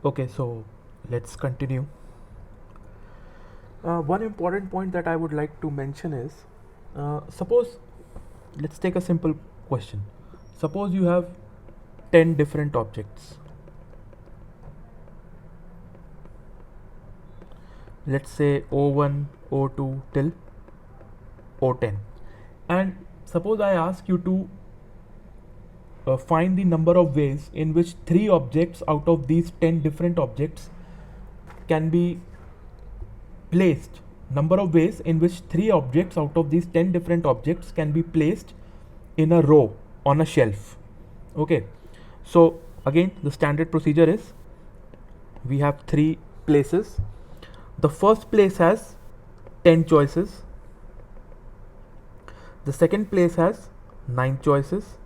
Okay, so let's continue. One important point that I would like to mention is suppose, let's take a simple question. Suppose you have 10 different objects. Let's say O1, O2 till O10. And suppose I ask you to find the number of ways in which 3 objects out of these 10 different objects can be placed, number of ways in which 3 objects out of these 10 different objects can be placed in a row on a shelf. Okay, so again the standard procedure is we have 3 places. The first place has 10 choices, the second place has 9 choices,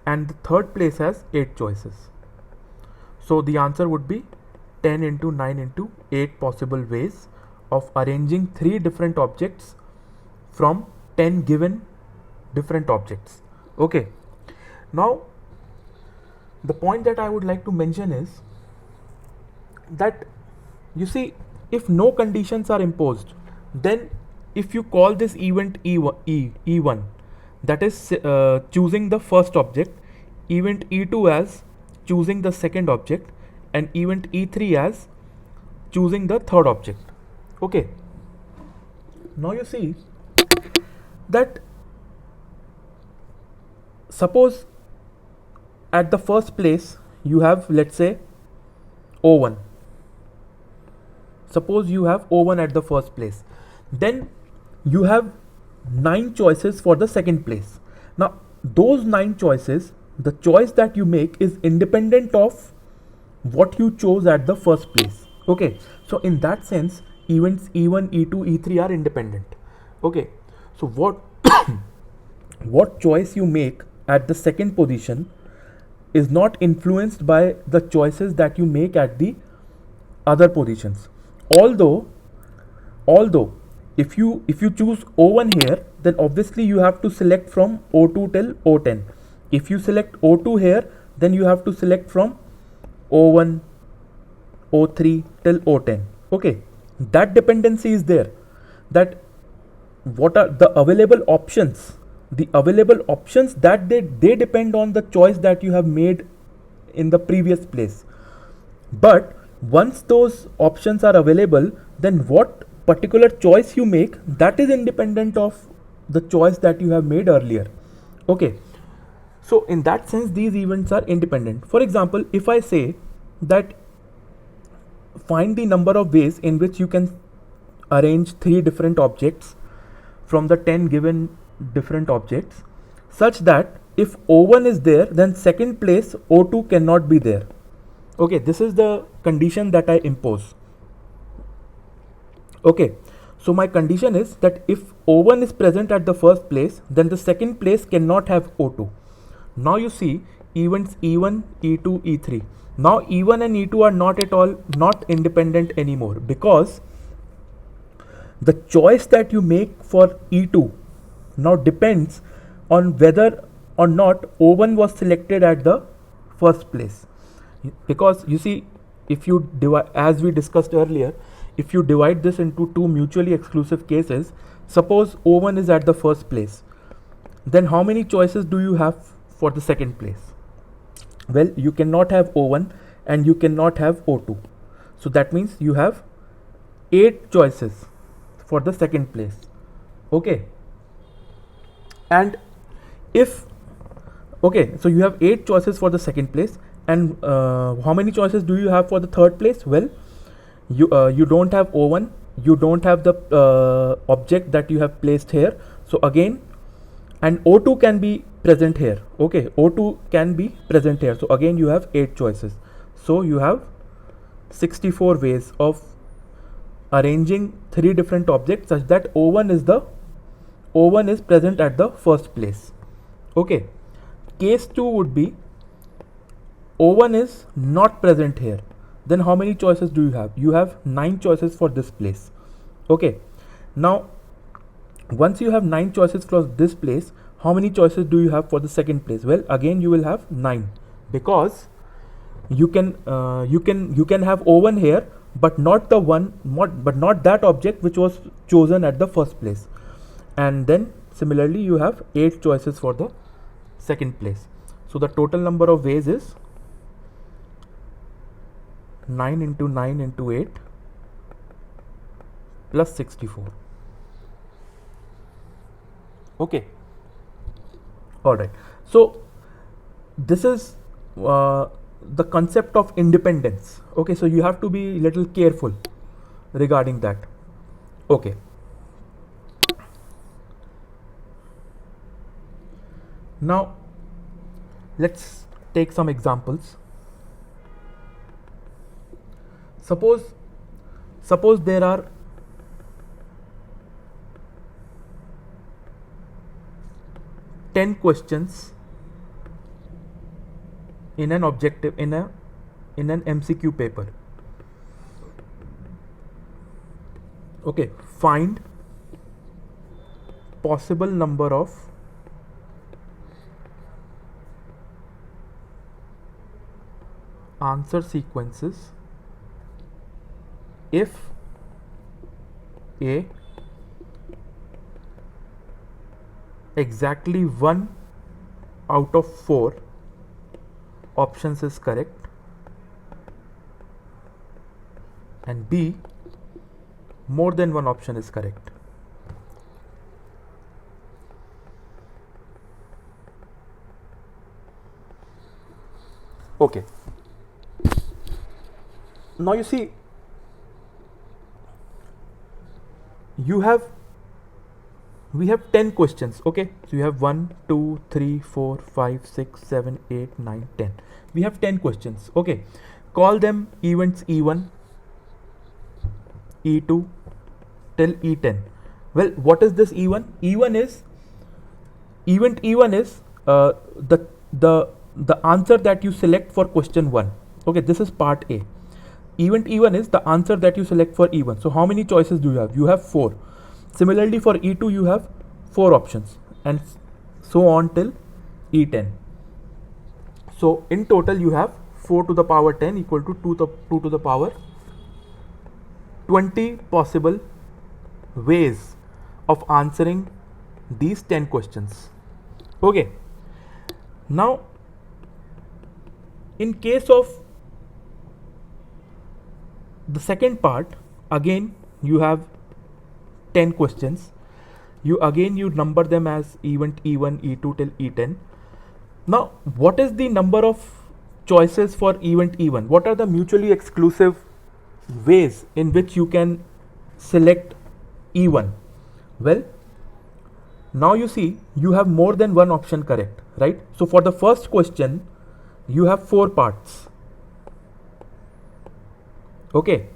and the third place has 8 choices. So the answer would be 10 into 9 into 8 possible ways of arranging 3 different objects from 10 given different objects. Okay, now the point that I would like to mention is that you see, if no conditions are imposed, then if you call this event E1, that is choosing the first object, event E2 as choosing the second object, and event E3 as choosing the third object. Okay, now you see that suppose at the first place you have, let's say, O1. Suppose you have O1 at the first place, then you have 9 choices for the second place. Now those 9 choices, the choice that you make is independent of what you chose at the first place. Okay, so in that sense events E1, E2, E3 are independent. Okay, so what what choice you make at the second position is not influenced by the choices that you make at the other positions. Although if you choose O1 here, then obviously you have to select from O2 till O10. If you select O2 here, then you have to select from O1, O3 till O10. Okay, that dependency is there. That what are the available options? The available options that they depend on the choice that you have made in the previous place. But once those options are available, then what particular choice you make, that is independent of the choice that you have made earlier. Okay, so in that sense these events are independent. For example, if I say that find the number of ways in which you can arrange 3 different objects from the 10 given different objects, such that if O1 is there, then second place O2 cannot be there. Okay, this is the condition that I impose. Okay, so my condition is that if O1 is present at the first place, then the second place cannot have O2. Now you see events E1, E2, E3. Now E1 and E2 are not independent anymore, because the choice that you make for E2 now depends on whether or not O1 was selected at the first place. Because you see, if you divide, as we discussed earlier, if you divide this into 2 mutually exclusive cases, suppose O1 is at the first place, then how many choices do you have for the second place? Well, you cannot have O1 and you cannot have O2. So that means you have 8 choices for the second place. Okay, and if okay, so you have 8 choices for the second place, and how many choices do you have for the third place? Well, you don't have O1, you don't have the object that you have placed here, so again, and O2 can be present here. Okay, O2 can be present here, so again you have 8 choices. So you have 64 ways of arranging 3 different objects such that O1 is present at the first place. Okay, case 2 would be O1 is not present here. Then how many choices do you have? You have 9 choices for this place. Okay, now once you have 9 choices for this place, how many choices do you have for the second place? Well, again you will have 9, because you can have O1 here, but not the one, not that object which was chosen at the first place. And then similarly you have 8 choices for the second place. So the total number of ways is 9 into 9 into 8 plus 64. Okay. All right. So this is the concept of independence. Okay. So you have to be little careful regarding that. Okay. Now let's take some examples. Suppose there are 10 questions in an objective in an MCQ paper. Okay, find possible number of answer sequences if A exactly 1 out of 4 options is correct and B more than one option is correct. Okay. Now you see, we have 10 questions. Okay, so you have 1 2 3 4 5 6 7 8 9 10. We have 10 questions. Okay, call them events E1, E2 till E10. Well, what is this E1? Event E1 is the answer that you select for question 1. Okay, this is part A. Event E1 is the answer that you select for E1. So how many choices do you have? You have 4. Similarly for E2 you have 4 options and so on till E10. So in total you have 4 to the power 10 equal to 2 to the power 20 possible ways of answering these 10 questions. Okay. Now in case of the second part, again you have 10 questions. You number them as event E1, E2 till E10. Now what is the number of choices for event E1? What are the mutually exclusive ways in which you can select E1? Well, now you see you have more than one option correct, right? So for the first question you have 4 parts. Okay,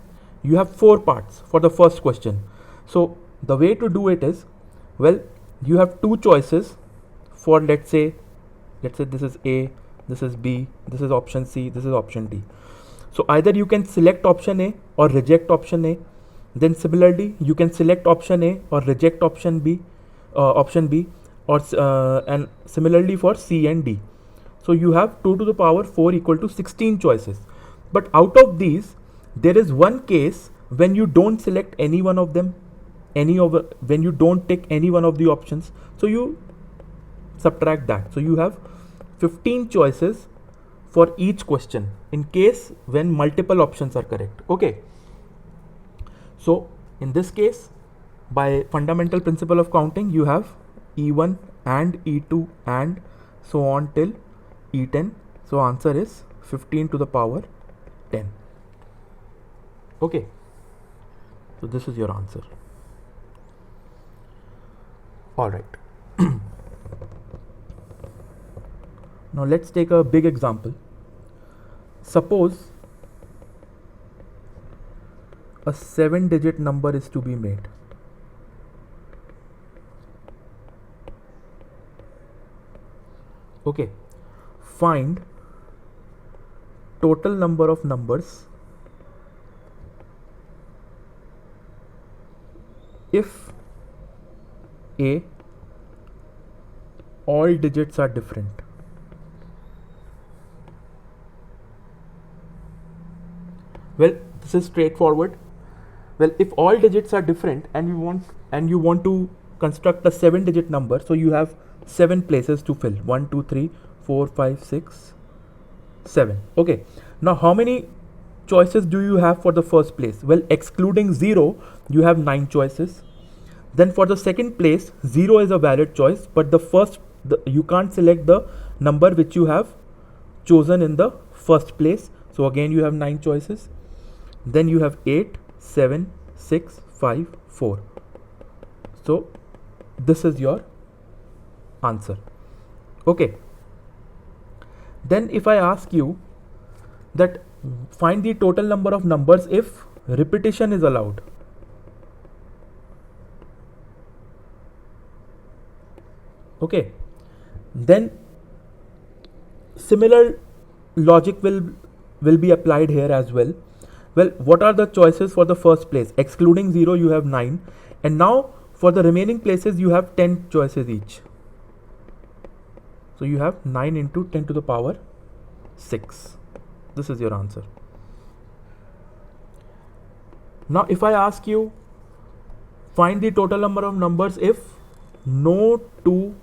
you have 4 parts for the first question. So the way to do it is, well, you have 2 choices for let's say this is A, this is B, this is option C, this is option D. So either you can select option A or reject option A. Then similarly you can select option A or reject option B, or and similarly for C and D. So you have 2 to the power 4 equal to 16 choices. But out of these there is one case when you don't select any one of them, when you don't take any one of the options. So you subtract that. So you have 15 choices for each question in case when multiple options are correct. Okay. So in this case, by fundamental principle of counting, you have E1 and E2 and so on till E10. So answer is 15 to the power 10. Okay. So this is your answer. All right. Now let's take a big example. Suppose a 7-digit number is to be made. Okay. Find total number of numbers if A, all digits are different. Well, this is straightforward. Well, if all digits are different and you want to construct a 7-digit number, so you have 7 places to fill. 1, 2, 3, 4, 5, 6, 7. Okay. Now how many choices do you have for the first place? Well, excluding 0, you have 9 choices. Then for the second place, 0 is a valid choice, but you can't select the number which you have chosen in the first place. So again you have 9 choices. Then you have 8, 7, 6, 5, 4. So this is your answer. Okay. Then if I ask you that find the total number of numbers if repetition is allowed. Okay. Then similar logic will be applied here as well. Well, what are the choices for the first place? Excluding 0, you have 9. And now for the remaining places, you have 10 choices each. So you have 9 into 10 to the power 6. This is your answer. Now if I ask you, find the total number of numbers if no two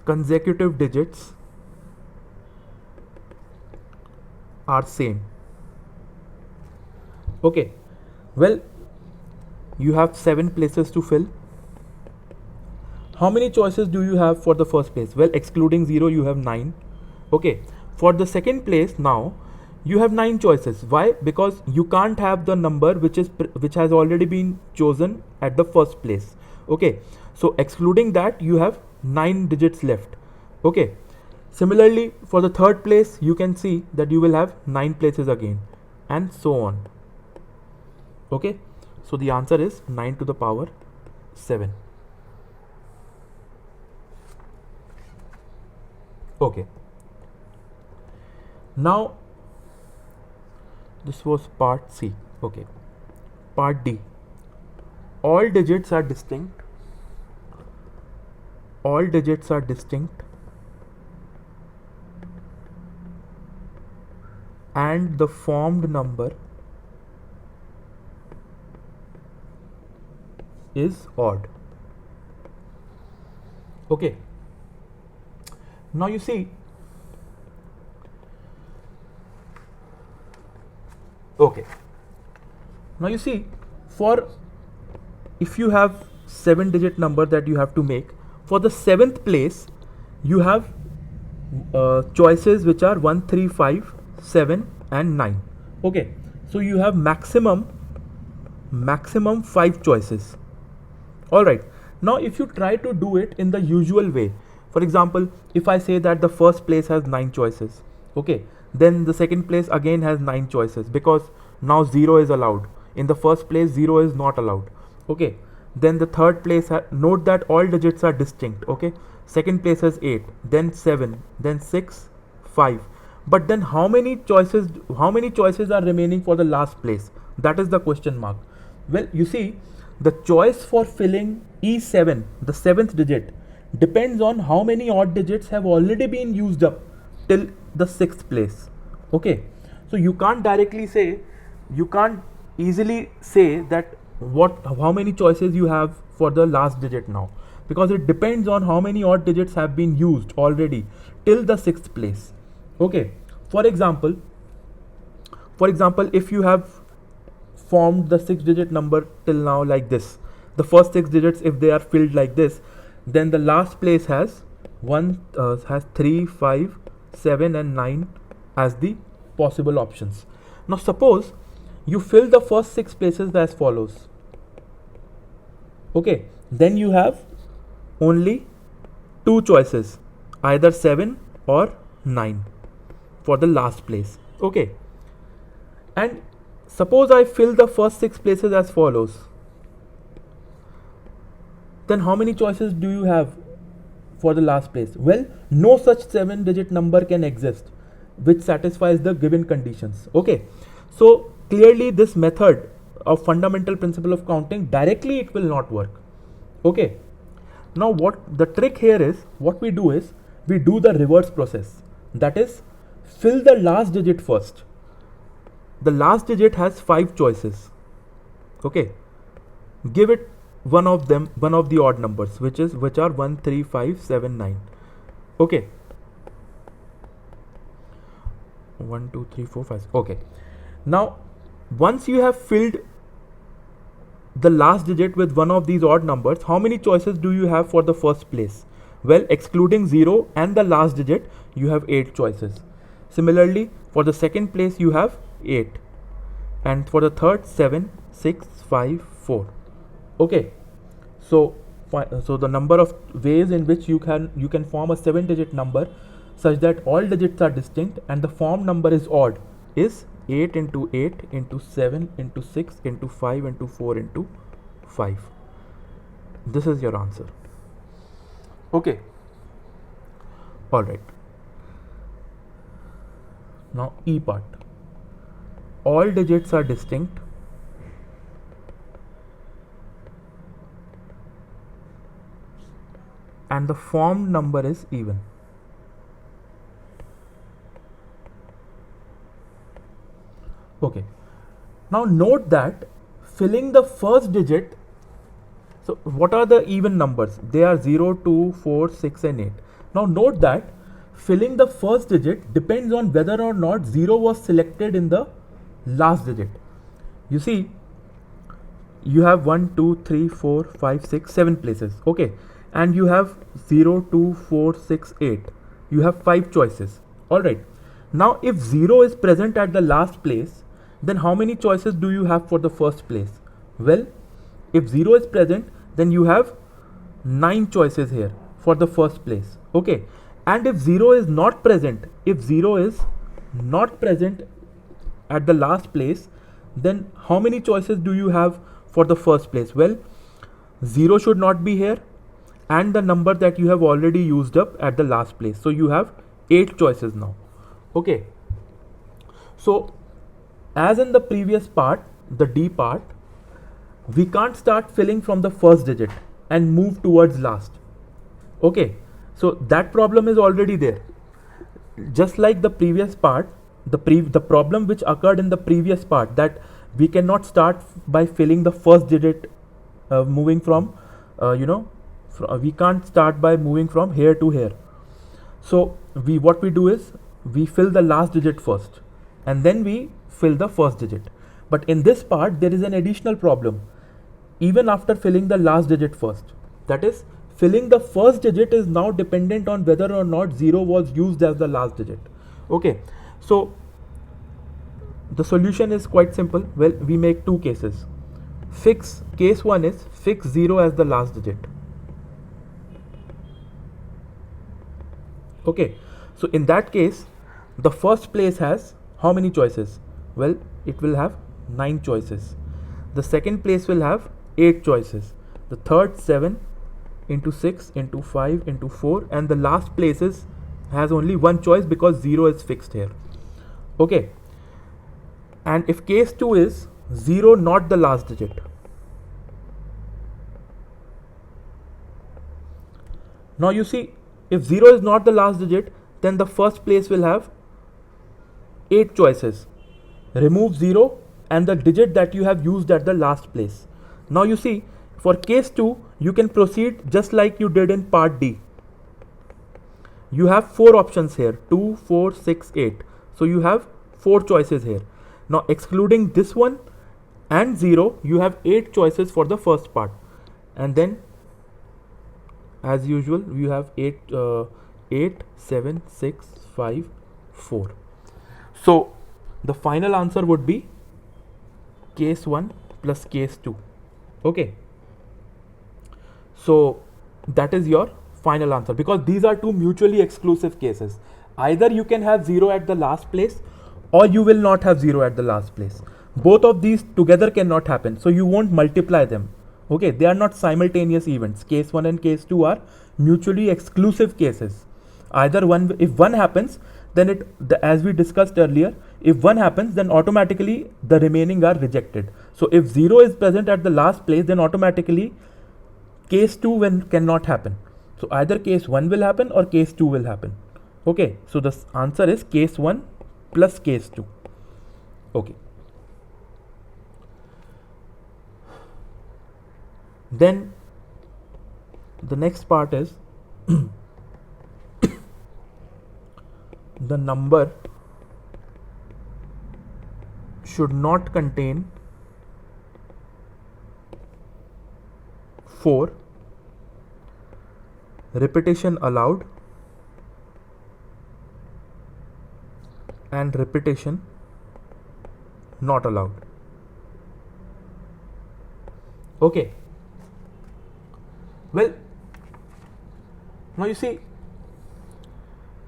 consecutive digits are same. Okay, well, you have 7 places to fill. How many choices do you have for the first place? Well, excluding 0, you have 9. Okay, for the second place now, you have 9 choices. Why? Because you can't have the number which has already been chosen at the first place. Okay, so excluding that, you have 9 digits left. Okay, similarly for the third place, you can see that you will have 9 places again, and so on. Okay, so the answer is 9 to the power 7. Okay, now this was part C. Okay, part D. All digits are distinct. All digits are distinct and the formed number is odd. Okay, now you see, okay, now you see, for if you have 7-digit number that you have to make, for the 7th place you have choices which are 1, 3, 5, 7 and 9. Okay, so you have maximum 5 choices. Alright, now if you try to do it in the usual way, for example, if I say that the first place has 9 choices, okay, then the second place again has 9 choices, because now 0 is allowed. In the first place 0 is not allowed. Okay, then the third place, note that all digits are distinct. Okay, second place has 8, then 7, then 6, 5. But then how many choices are remaining for the last place? That is the question mark. Well, you see, the choice for filling E7, the 7th digit, depends on how many odd digits have already been used up till the 6th place. Okay, so you can't easily say that how many choices you have for the last digit now, because it depends on how many odd digits have been used already till the 6th place. Okay, for example, if you have formed the 6-digit number till now like this, the first 6 digits, if they are filled like this, then the last place has 3, 5, 7 and 9 as the possible options. Now suppose you fill the first 6 places as follows. Okay, then you have only 2 choices, either 7 or 9 for the last place. Okay, and suppose I fill the first 6 places as follows, then how many choices do you have for the last place? Well, no such 7-digit number can exist which satisfies the given conditions. Okay, so clearly this method of fundamental principle of counting, directly it will not work. Okay, now what the trick here is, what we do is, we do the reverse process, that is, fill the last digit first. The last digit has 5 choices. Okay, give it one of the odd numbers, which are 1, 3, 5, 7, 9. Okay, 1, 2, 3, 4, 5. Okay, now once you have filled the last digit with one of these odd numbers, how many choices do you have for the first place? Well, excluding 0 and the last digit, you have 8 choices. Similarly, for the second place you have 8, and for the third 7, 6, 5, 4. Okay, so the number of ways in which you can form a 7-digit number such that all digits are distinct and the form number is odd is 8 into 8 into 7 into 6 into 5 into 4 into 5. This is your answer. Okay, all right. Now E part. All digits are distinct and the formed number is even. Okay, now note that filling the first digit, so what are the even numbers? They are 0, 2, 4, 6 and 8. Now note that filling the first digit depends on whether or not 0 was selected in the last digit. You see, you have 1, 2, 3, 4, 5, 6, 7 places. Okay, and you have 0, 2, 4, 6, 8. You have 5 choices. Alright, now if 0 is present at the last place, then how many choices do you have for the first place? Well, if 0 is present, then you have 9 choices here for the first place. Okay, and if 0 is not present, at the last place, then how many choices do you have for the first place? Well, 0 should not be here and the number that you have already used up at the last place. So you have 8 choices now. Okay, so as in the previous part, the D part, we can't start filling from the first digit and move towards last. Okay, so that problem is already there. Just like the previous part, the problem which occurred in the previous part, that we cannot start by filling the first digit, moving from we can't start by moving from here to here. So what we do is we fill the last digit first and then we fill the first digit. But in this part there is an additional problem even after filling the last digit first. That is, filling the first digit is now dependent on whether or not 0 was used as the last digit. Okay, so the solution is quite simple. Well, we make two cases. Case 1 is fix 0 as the last digit. Okay, so in that case, the first place has how many choices? Well, it will have 9 choices. The second place will have 8 choices. The third 7 into 6 into 5 into 4, and the last places has only one choice because 0 is fixed here. Okay, and if case 2 is 0 not the last digit, now you see, if 0 is not the last digit, then the first place will have 8 choices. Remove 0 and the digit that you have used at the last place. Now you see, for case 2, you can proceed just like you did in part D. You have 4 options here, 2, 4, 6, 8. So you have 4 choices here. Now excluding this one and 0, you have 8 choices for the first part. And then as usual, you have 8, 7, 6, 5, 4. So the final answer would be case 1 plus case 2. Okay, so that is your final answer, because these are two mutually exclusive cases. Either you can have 0 at the last place or you will not have 0 at the last place. Both of these together cannot happen, so you won't multiply them. Okay, they are not simultaneous events. Case 1 and case 2 are mutually exclusive cases. Either one, if one happens, then as we discussed earlier, if one happens, then automatically the remaining are rejected. So if 0 is present at the last place, then automatically case 2 cannot happen. So either case 1 will happen or case 2 will happen. Okay, so the answer is case 1 plus case 2. Okay. Then the next part is the number should not contain 4, repetition allowed, and repetition not allowed. Okay. Well, now you see,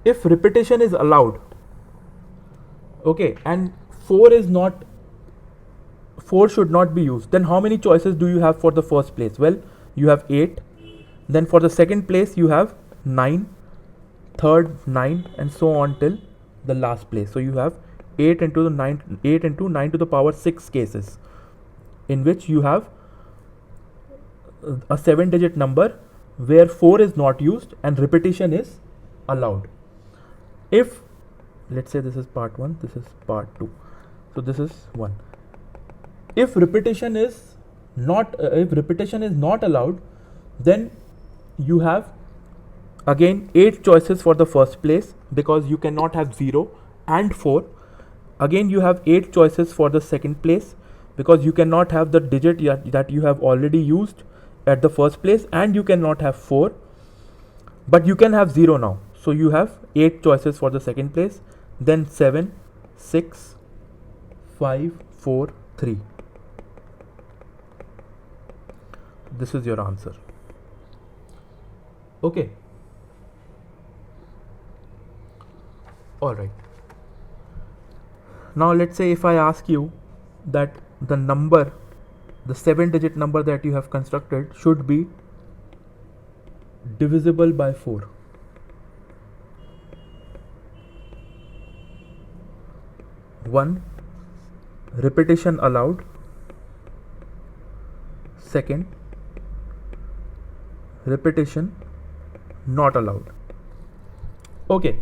if repetition is allowed, okay, and 4 should not be used, then how many choices do you have for the first place? Well, you have 8. Then for the second place you have 9, third 9, and so on till the last place. So you have 8 into 9 to the power 6 cases in which you have a 7-digit number where 4 is not used and repetition is allowed. If, let's say this is part 1, this is part 2, so this is 1. If repetition is not allowed, then you have again 8 choices for the first place, because you cannot have 0 and 4. Again you have 8 choices for the second place, because you cannot have the digit that you have already used at the first place, and you cannot have 4, but you can have 0 now. So you have 8 choices for the second place, then 7, 6, 5, 4, 3. This is your answer. Okay. All right. Now let's say if I ask you that the 7-digit number that you have constructed should be divisible by 4. One, repetition allowed. Second, repetition not allowed. Okay.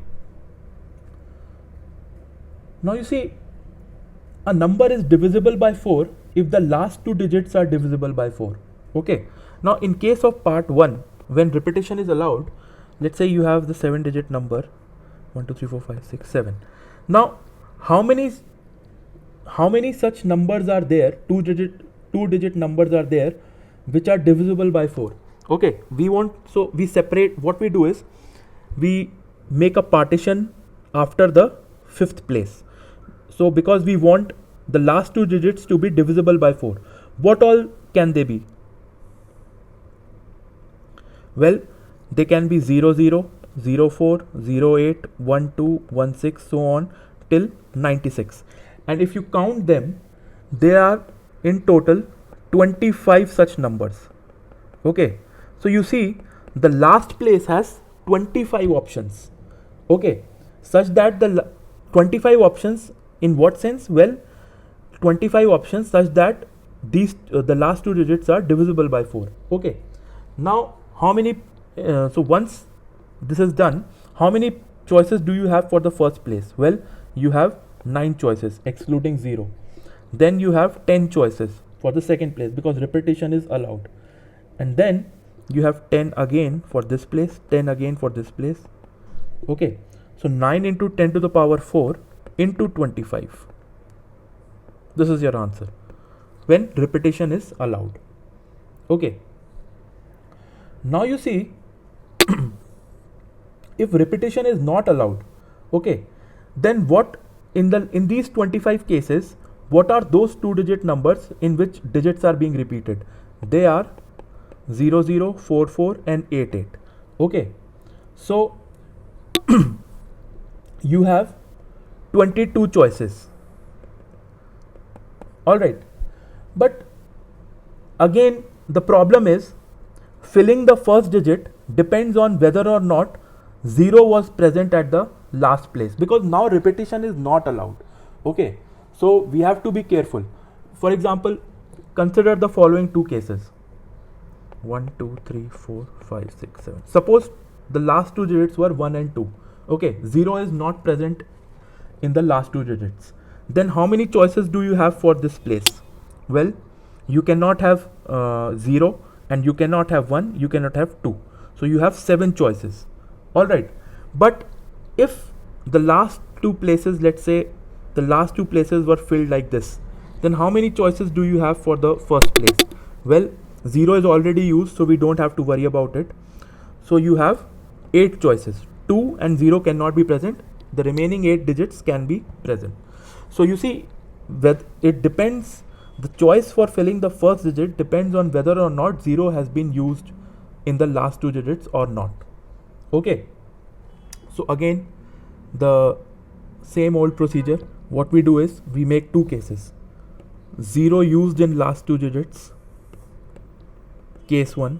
Now you see, a number is divisible by 4 if the last 2 digits are divisible by 4. Okay. Now in case of part 1, when repetition is allowed, let's say you have the 7-digit number 1, 2, 3, 4, 5, 6, 7. Now how many such numbers are there, 2-digit numbers are there which are divisible by 4? Okay, we separate. What we do is we make a partition after the 5th place. So because we want the last 2 digits to be divisible by 4, what all can they be? Well, they can be 00, 04, 08, 12, 16, so on till 96. And if you count them, there are in total 25 such numbers. Okay, so you see the last place has 25 options. Okay, such that the 25 options in what sense? Well, 25 options such that these the last 2 digits are divisible by 4. Okay, now how many so once this is done, how many choices do you have for the first place? Well, you have 9 choices excluding 0. Then you have 10 choices for the second place because repetition is allowed, and then you have 10 again for this place, 10 again for this place. Okay, so 9 into 10 to the power 4 into 25. This is your answer when repetition is allowed. Okay, now you see if repetition is not allowed, okay, then what in these 25 cases, what are those 2-digit numbers in which digits are being repeated? They are 00, 44 and 88. Okay, so you have 22 choices. Alright, but again the problem is filling the first digit depends on whether or not 0 was present at the last place, because now repetition is not allowed. Okay, so we have to be careful. For example, consider the following 2 cases: 1, 2, 3, 4, 5, 6, 7. Suppose the last 2 digits were 1 and 2. Okay, 0 is not present in the last two digits. Then how many choices do you have for this place? Well, you cannot have 0, and you cannot have 1, you cannot have 2. So you have 7 choices. Alright, but if the last two places, let's say the last two places were filled like this, then how many choices do you have for the first place? Well, 0 is already used, so we don't have to worry about it. So you have 8 choices. 2 and 0 cannot be present. The remaining 8 digits can be present. So you see, it depends, the choice for filling the first digit depends on whether or not 0 has been used in the last two digits or not. Okay. So again, the same old procedure. What we do is we make two cases. 0 used in last two digits, case 1.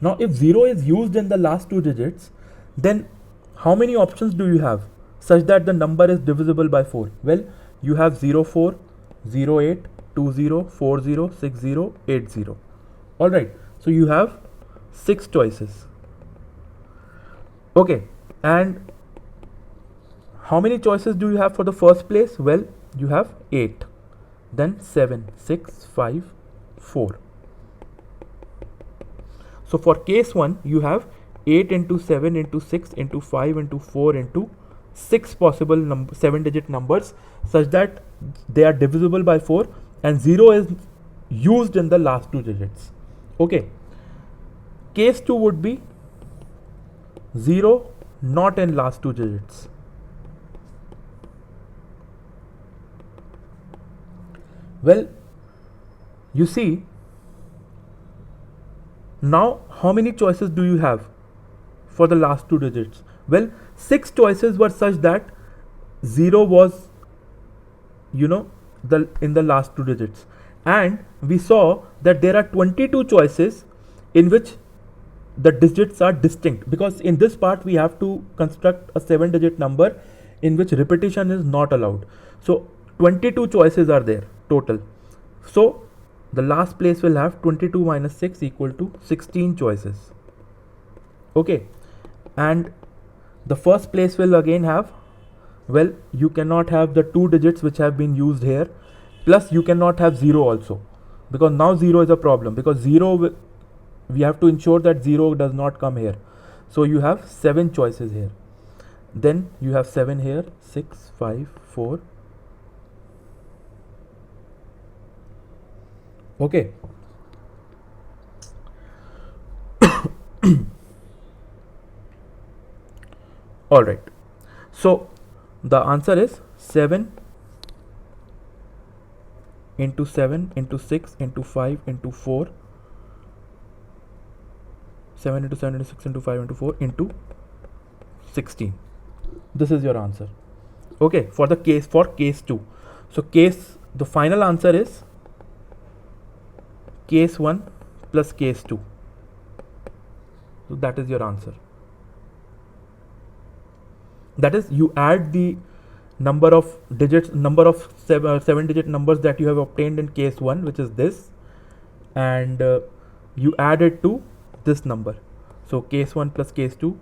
Now if 0 is used in the last two digits, then how many options do you have such that the number is divisible by 4? Well, you have 04, 08, 20, 40, 60, 80. Alright, so you have 6 choices. Okay, and how many choices do you have for the first place? Well, you have 8, then 7, 6, 5, 4. So for case 1, you have 8 into 7 into 6 into 5 into 4 into 6 possible 7-digit numbers such that they are divisible by 4 and 0 is used in the last two digits. Okay. Case 2 would be 0 not in last two digits. Well, you see, now how many choices do you have for the last two digits? Well, 6 choices were such that 0 was, in the last two digits, and we saw that there are 22 choices in which the digits are distinct, because in this part we have to construct a 7-digit number in which repetition is not allowed. So 22 choices are there total. So the last place will have 22 minus 6 equal to 16 choices. Okay, and the first place will again have, well, you cannot have the two digits which have been used here, plus you cannot have 0 also, because now 0 is a problem, because 0 we have to ensure that 0 does not come here. So you have 7 choices here, then you have 7 here, 6, 5, 4. Okay. All right. So the answer is 7 into 7 into 6 into 5 into 4. 7 into 7 into 6 into 5 into 4 into 16. This is your answer. Okay, for case 2. So the final answer is case 1 plus case 2. So that is your answer. That is, you add the number of digits, 7-digit numbers that you have obtained in case 1, which is this, and you add it to this number. So case 1 plus case 2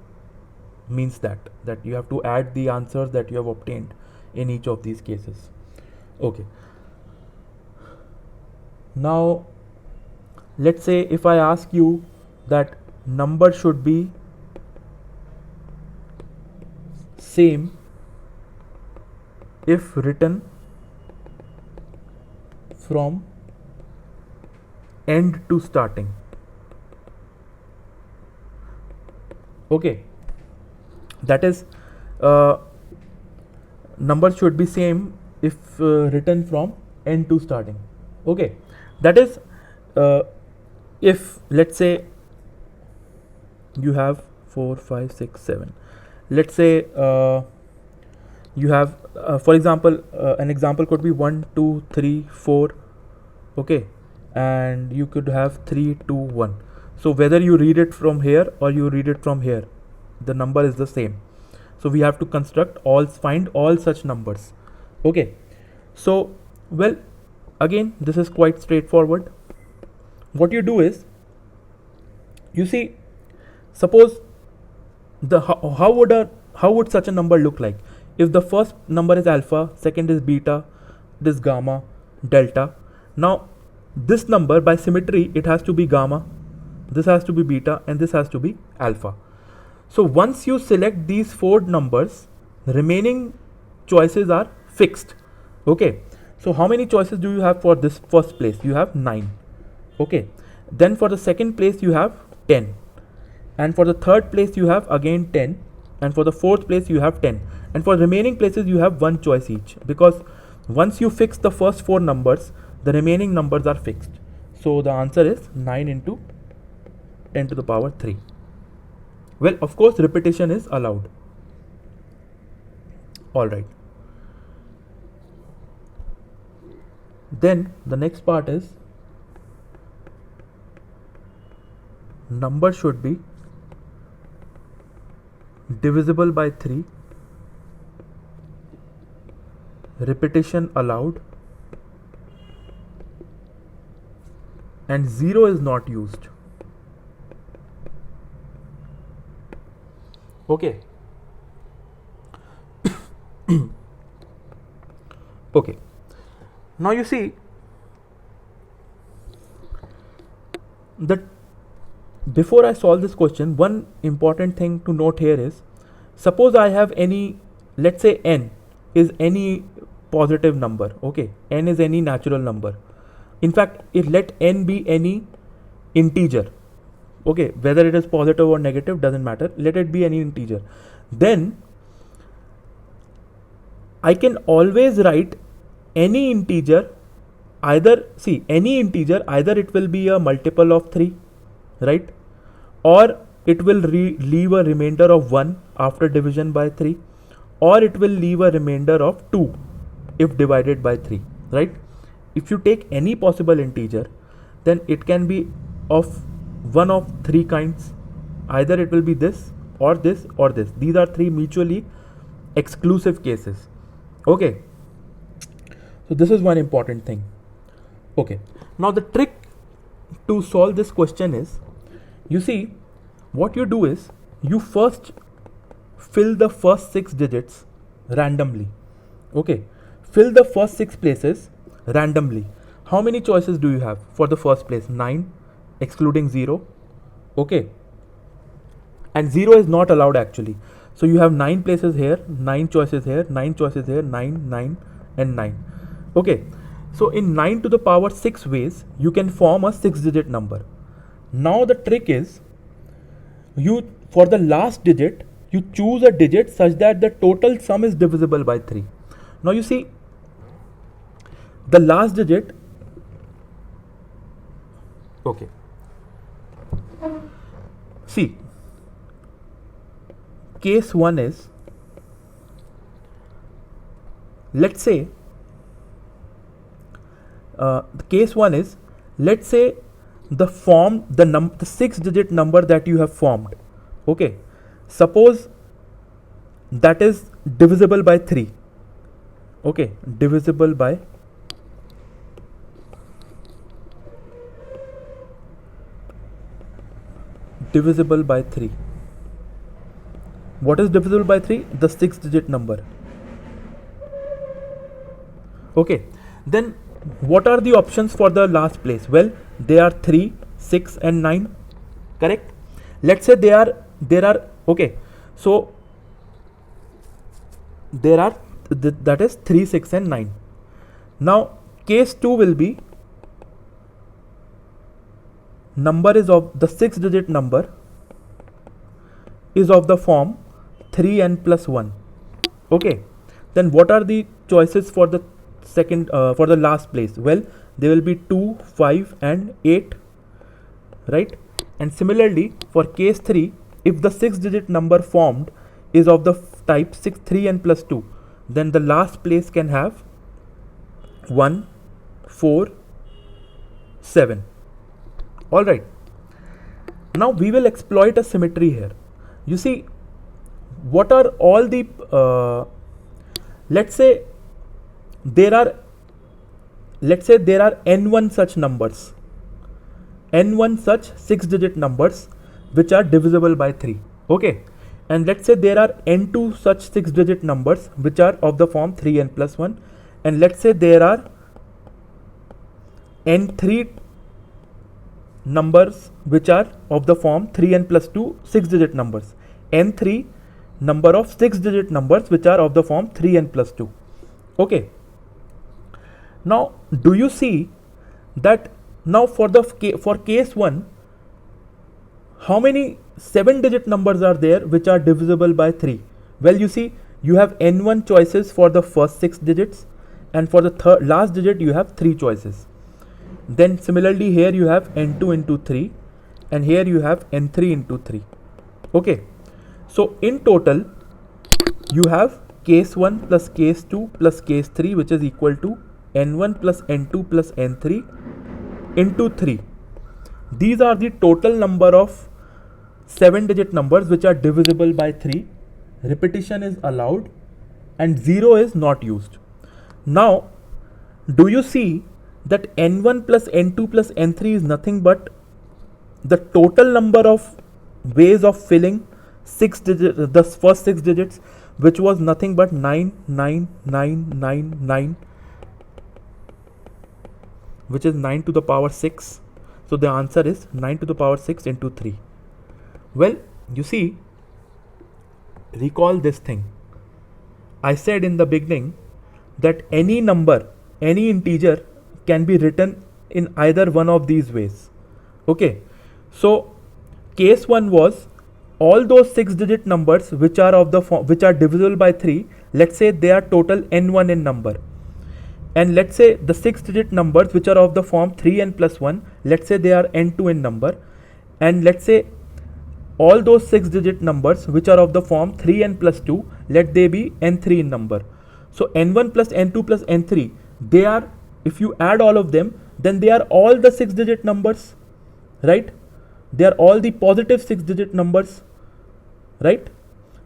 means that you have to add the answers that you have obtained in each of these cases. Okay. Now let's say if I ask you that number should be same if written from end to starting. Okay, that is, number should be same if written from end to starting. Okay, that is, if let's say you have 4, 5, 6, 7. Let's say you have, for example, an example could be 1, 2, 3, 4. Okay, and you could have 3, 2, 1. So whether you read it from here or you read it from here, the number is the same. So we have to find all such numbers. Okay, so well, again, this is quite straightforward. What you do is, you see, suppose how would such a number look like? If the first number is alpha, second is beta, this gamma, delta. Now this number by symmetry, it has to be gamma, this has to be beta, and this has to be alpha. So once you select these four numbers, the remaining choices are fixed. Okay, so how many choices do you have for this first place? You have 9. Okay, then for the second place you have 10, and for the third place you have again 10, and for the fourth place you have 10, and for remaining places you have one choice each, because once you fix the first four numbers, the remaining numbers are fixed. So the answer is 9 into 10 to the power 3. Well, of course repetition is allowed. Alright, then the next part is number should be divisible by 3, repetition allowed, and 0 is not used. Okay. Okay. Now you see that before I solve this question, one important thing to note here is, suppose I have any, let's say n is any positive number. Okay, n is any natural number. In fact, let n be any integer. Okay, whether it is positive or negative doesn't matter, let it be any integer. Then I can always write any integer, either either it will be a multiple of 3, right, or it will leave a remainder of 1 after division by 3, or it will leave a remainder of 2 if divided by 3, right? If you take any possible integer, then it can be of one of three kinds. Either it will be this or this or this. These are three mutually exclusive cases. Okay, so this is one important thing. Okay, now the trick to solve this question is, you see, what you do is you first fill the first 6 digits randomly. Okay, fill the first 6 places randomly. How many choices do you have for the first place? 9 excluding 0. Okay, and 0 is not allowed actually. So you have 9 places here, 9 choices here, 9 choices here, 9, 9 and 9. Okay, so in 9 to the power 6 ways you can form a 6-digit number. Now the trick is, you for the last digit you choose a digit such that the total sum is divisible by 3. Now you see, the last digit, okay, see, case 1 is, let's say case 1 is, let's say the 6-digit number that you have formed, okay, suppose that is divisible by 3. Okay, divisible by 3. What is divisible by 3? The 6-digit number. Okay, then what are the options for the last place? Well, they are 3, 6 and 9, correct? Let's say there are okay, so there are that is 3, 6 and 9. Now case 2 will be, number is of the 6-digit number is of the form 3n plus 1. Okay, then what are the choices for the second for the last place? Well, there will be 2, 5 and 8, right? And similarly for case 3, if the 6-digit number formed is of the type 6, 3n plus 2, then the last place can have 1, 4, 7. All right, now we will exploit a symmetry here. You see, what are all the let's say there are n1 such numbers, n1 such 6-digit numbers which are divisible by 3. Okay, and let's say there are n2 such 6-digit numbers which are of the form 3n plus 1, and let's say there are n3 numbers which are of the form 3n plus 2 6-digit numbers, n3 number of 6-digit numbers which are of the form 3n plus 2. Okay, now do you see that now for case 1, how many 7-digit numbers are there which are divisible by 3? Well, you see, you have n1 choices for the first 6 digits, and for the last digit you have 3 choices. Then similarly here you have n2 into 3, and here you have n3 into 3. Okay, so in total you have case 1 plus case 2 plus case 3, which is equal to n1 plus n2 plus n3 into 3. These are the total number of 7-digit numbers which are divisible by 3. Repetition is allowed and 0 is not used. Now, do you see that n1 plus n2 plus n3 is nothing but the total number of ways of filling the first 6 digits, which was nothing but 9, 9, 9, 9, 9, which is 9 to the power 6. So the answer is 9 to the power 6 into 3. Well, you see, recall this thing. I said in the beginning that any number, any integer can be written in either one of these ways. Okay, so case 1 was all those 6-digit numbers which are of the form which are divisible by 3. Let's say they are total n1 in number, and let's say the 6-digit numbers which are of the form 3n plus 1, let's say they are n2 in number, and let's say all those 6-digit numbers which are of the form 3n plus 2, let they be n3 in number. So n1 plus n2 plus n3, they are, if you add all of them, then they are all the 6-digit numbers, right? They are all the positive 6-digit numbers, right?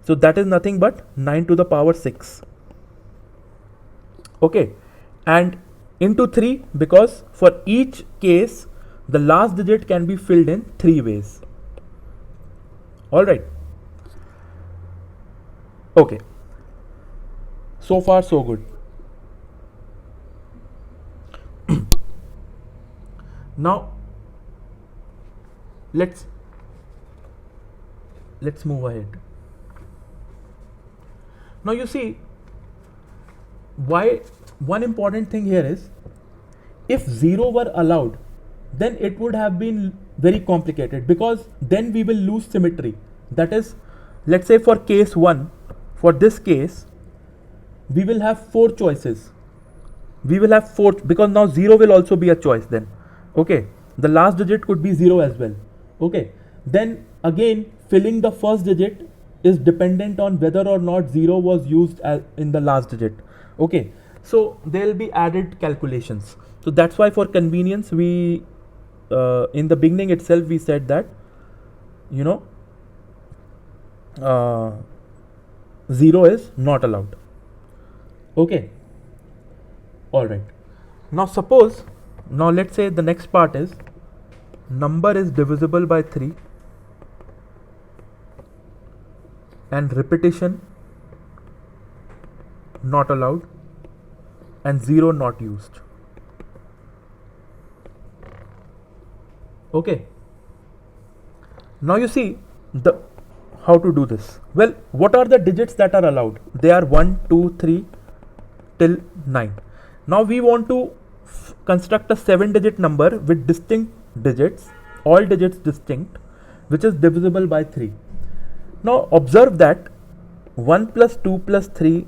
So that is nothing but 9 to the power 6. Okay, and into 3, because for each case the last digit can be filled in 3 ways. Alright. Okay. So far so good. Now let's move ahead. Now you see, why one important thing here is, if 0 were allowed, then it would have been very complicated, because then we will lose symmetry. That is, let's say for case 1, for this case, we will have 4 choices. We will have 4, because now 0 will also be a choice then. Okay, the last digit could be 0 as well. Okay, then again filling the first digit is dependent on whether or not 0 was used in the last digit. Okay, so there will be added calculations. So that's why for convenience we in the beginning itself we said that, you know, 0 is not allowed. Okay, all right. Now suppose, now let's say the next part is number is divisible by 3 and repetition not allowed and 0 not used. Okay, now you see how to do this. Well, what are the digits that are allowed? They are 1, 2, 3 till 9. Now we want to construct a 7-digit number with distinct digits, all digits distinct, which is divisible by 3. Now observe that 1 plus 2 plus 3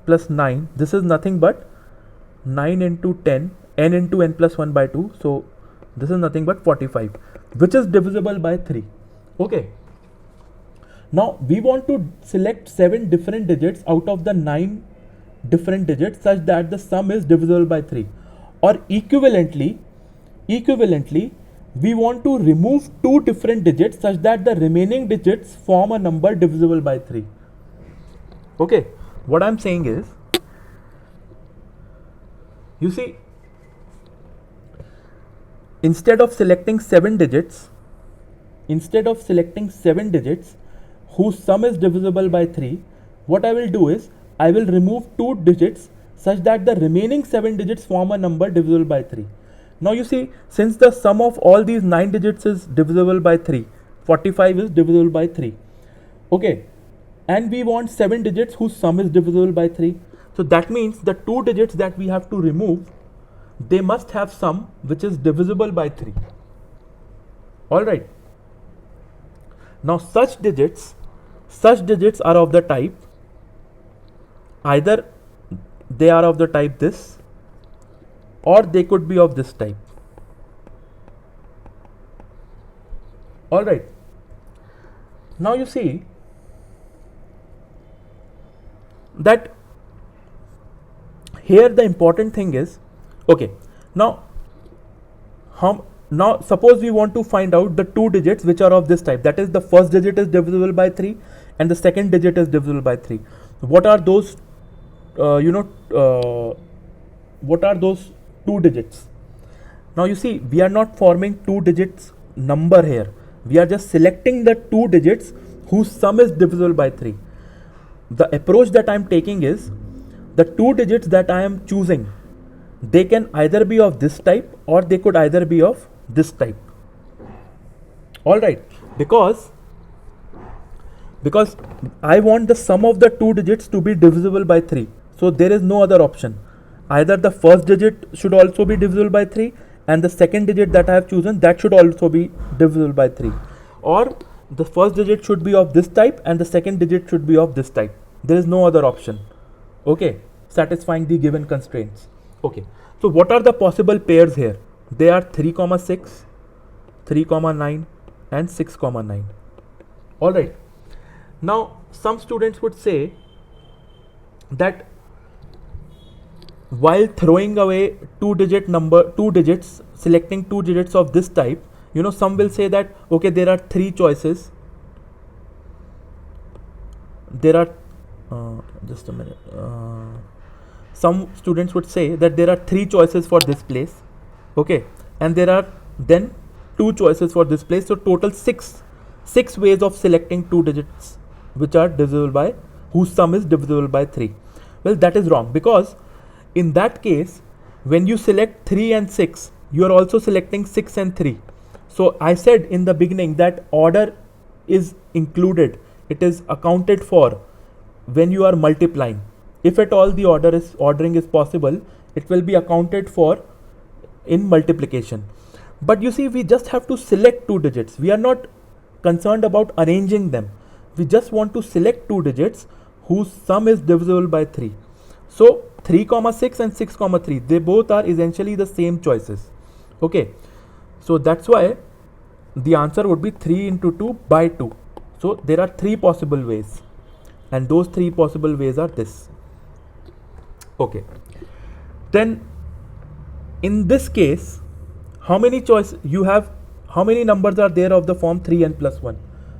plus 9, this is nothing but 9 into 10, n into n plus 1 by 2. So this is nothing but 45, which is divisible by 3. Okay. Now we want to select 7 different digits out of the 9 different digits such that the sum is divisible by 3. Or equivalently, we want to remove 2 different digits such that the remaining digits form a number divisible by 3. Okay, what I'm saying is, you see, instead of selecting 7 digits, whose sum is divisible by 3, what I will do is I will remove 2 digits such that the remaining 7 digits form a number divisible by 3. Now you see, since the sum of all these 9 digits is divisible by 3, 45 is divisible by 3. Okay, and we want 7 digits whose sum is divisible by 3. So that means the 2 digits that we have to remove, they must have sum which is divisible by 3. Alright. Now such digits are of the type, either they are of the type this, or they could be of this type. Alright. Now you see that here the important thing is, okay, now suppose we want to find out the 2 digits which are of this type, that is the first digit is divisible by 3 and the second digit is divisible by 3. What are those what are those 2 digits? Now you see, we are not forming 2 digits number here, we are just selecting the 2 digits whose sum is divisible by 3. The approach that I am taking is, the 2 digits that I am choosing, they can either be of this type or they could either be of this type. Alright, because I want the sum of the 2 digits to be divisible by 3. So there is no other option. Either the first digit should also be divisible by 3 and the second digit that I have chosen, that should also be divisible by 3. Or the first digit should be of this type and the second digit should be of this type. There is no other option. Okay, satisfying the given constraints. Okay, so what are the possible pairs here? They are 3, 6, 3, 9 and 6, 9. Alright. Now some students would say that while throwing away 2 digits, selecting 2 digits of this type, some will say that, okay, there are 3 choices. There are, just a minute. Some students would say that there are 3 choices for this place. Okay, and there are then 2 choices for this place. So total 6 ways of selecting 2 digits which are divisible by, whose sum is divisible by 3. Well, that is wrong, because in that case, when you select 3 and 6, you are also selecting 6 and 3. So I said in the beginning that order is included, it is accounted for when you are multiplying. If at all the ordering is possible, it will be accounted for in multiplication. But you see, we just have to select 2 digits. We are not concerned about arranging them. We just want to select 2 digits whose sum is divisible by 3. So 3, 6 and 6, 3, they both are essentially the same choices. Okay, so that's why the answer would be 3 into 2 by 2. So there are 3 possible ways, and those 3 possible ways are this. Okay, then in this case, how many numbers are there of the form 3 n plus 1?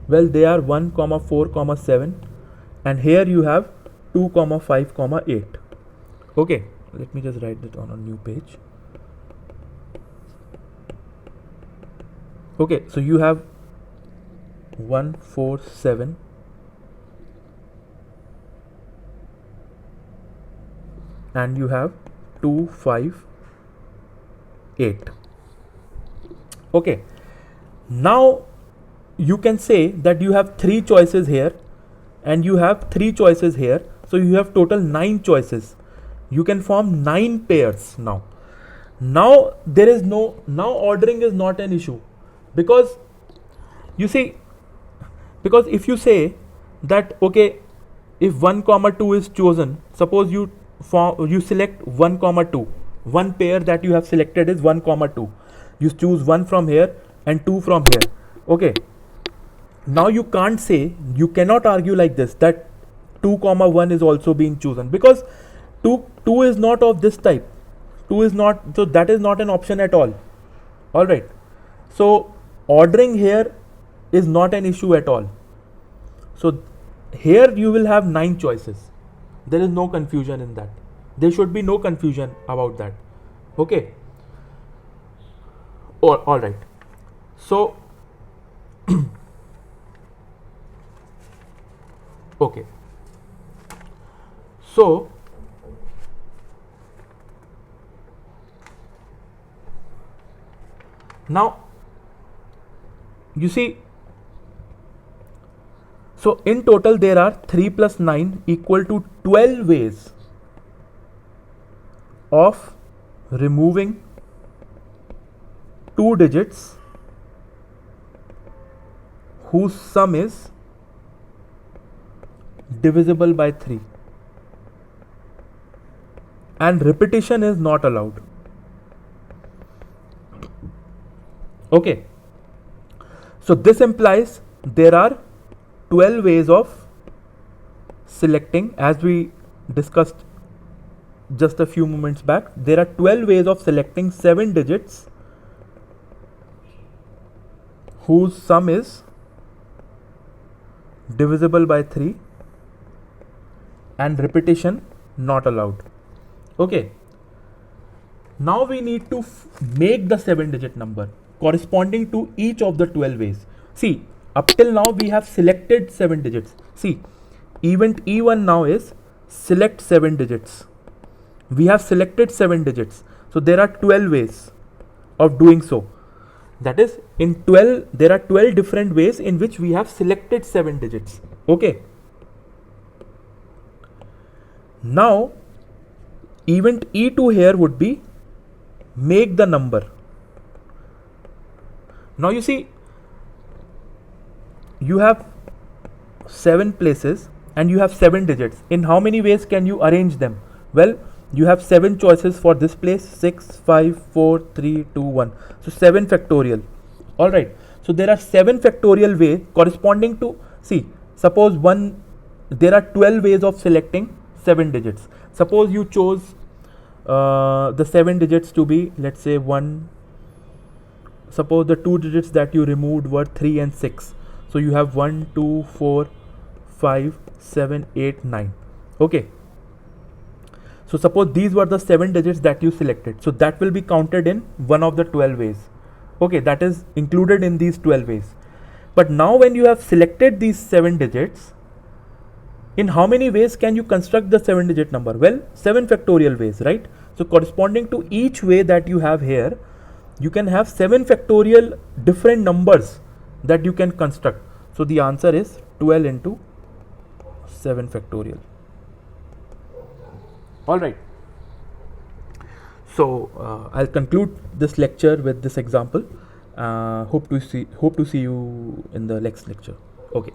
Well, they are 1, 4, 7, and here you have 2, 5, 8. Okay, let me just write that on a new page. Okay, so you have 1, 4, 7, and you have 2, 5, 8. Okay, now you can say that you have 3 choices here and you have 3 choices here, so you have total 9 choices. You can form 9 pairs now. Now ordering is not an issue, because you see, because if you say that, okay, if 1, 2 is chosen, suppose you select 1, 2, one pair that you have selected is 1, 2. You choose 1 from here and 2 from here. Okay, now you cannot argue like this that 2, 1 is also being chosen, because 2 is not of this type. 2 is not, so that is not an option at all. Alright, so ordering here is not an issue at all. So here you will have 9 choices. There is no confusion in that. There should be no confusion about that. Okay. Alright. So Okay. So now you see, so in total there are 3 plus 9 equal to 12 ways of removing 2 digits whose sum is divisible by 3, and repetition is not allowed. Okay, so this implies there are 12 ways of selecting, as we discussed just a few moments back. There are 12 ways of selecting 7 digits whose sum is divisible by 3 and repetition not allowed. Okay, now we need to make the 7 digit number corresponding to each of the 12 ways. See, up till now we have selected 7 digits. See, event E1 now is select 7 digits. We have selected 7 digits. So there are 12 ways of doing so. That is, in 12, there are 12 different ways in which we have selected 7 digits. Okay. Now, event E2 here would be make the number. Now you see, you have 7 places and you have 7 digits. In how many ways can you arrange them? Well, you have 7 choices for this place: 6, 5, 4, 3, 2, 1. So 7 factorial. Alright. So there are 7 factorial ways corresponding to, see, suppose there are 12 ways of selecting 7 digits. Suppose you chose the 7 digits to be, let's say, 1. Suppose the 2 digits that you removed were 3 and 6. So you have 1, 2, 4, 5, 7, 8, 9. Okay. So suppose these were the 7 digits that you selected. So that will be counted in one of the 12 ways. Okay, that is included in these 12 ways. But now when you have selected these 7 digits, in how many ways can you construct the 7 digit number? Well, 7 factorial ways, right? So corresponding to each way that you have here, you can have 7 factorial different numbers that you can construct. So the answer is 12 into 7 factorial. Alright. So I'll conclude this lecture with this example. Hope to see you in the next lecture. Okay.